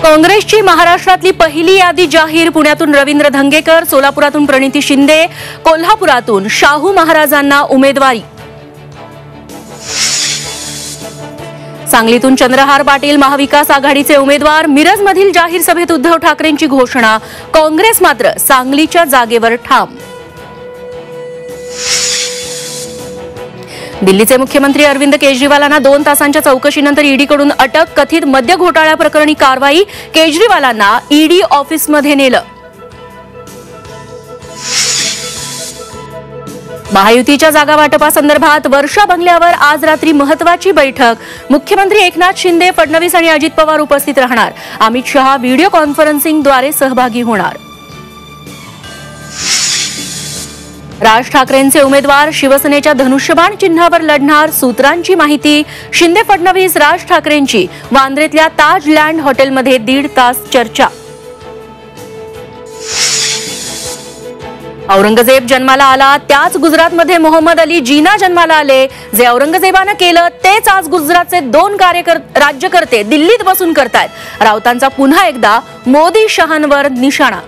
काँग्रेसची महाराष्ट्रातली पहिली यादी जाहीर। पुण्यातून रवींद्र धंगेकर, सोलापुरातून प्रणिती शिंदे, कोल्हापुरातून शाहू महाराजांना उमेदवारी। सांगलीतून चंद्रहार पाटील महाविकास आघाडीचे उमेदवार। मिरजमधील जाहीर सभेत उद्धव ठाकरेंची घोषणा। काँग्रेस मात्र सांगलीच्या जागेवर ठाम। दिल्लीचे मुख्यमंत्री अरविंद केजरीवालांना 2 तासांच्या चौकशीनंतर ईडीकडून अटक। कथित मद्य घोटाळ्याप्रकरणी कारवाई। केजरीवालांना ईडी ऑफिसमध्ये नेलं। महायुतीच्या जागा वाटपासंदर्भात वर्षा बंगल्यावर आज रात्री महत्त्वाची बैठक। मुख्यमंत्री एकनाथ शिंदे, फडणवीस आणि अजित पवार उपस्थित राहणार। अमित शहा व्हिडिओ कॉन्फरन्सिंगद्वारे सहभागी होणार। राज ठाकरेंचे उमेदवार शिवसेनेच्या धनुष्यबाण चिन्हावर लढणार। सूत्रांची माहिती। शिंदे फडणवीस राज ठाकरेंची वांद्रेतल्या ताज लँड हॉटेलमध्ये 1.5 तास चर्चा। औरंगजेब जन्माला आला त्याच गुजरातमध्ये मोहम्मद अली जिना जन्माला आले। जे औरंगजेबानं केलं तेच आज गुजरातचे 2 राज्यकर्ते दिल्लीत बसून करतायत। राऊतांचा पुन्हा एकदा मोदी शहांवर निशाणा।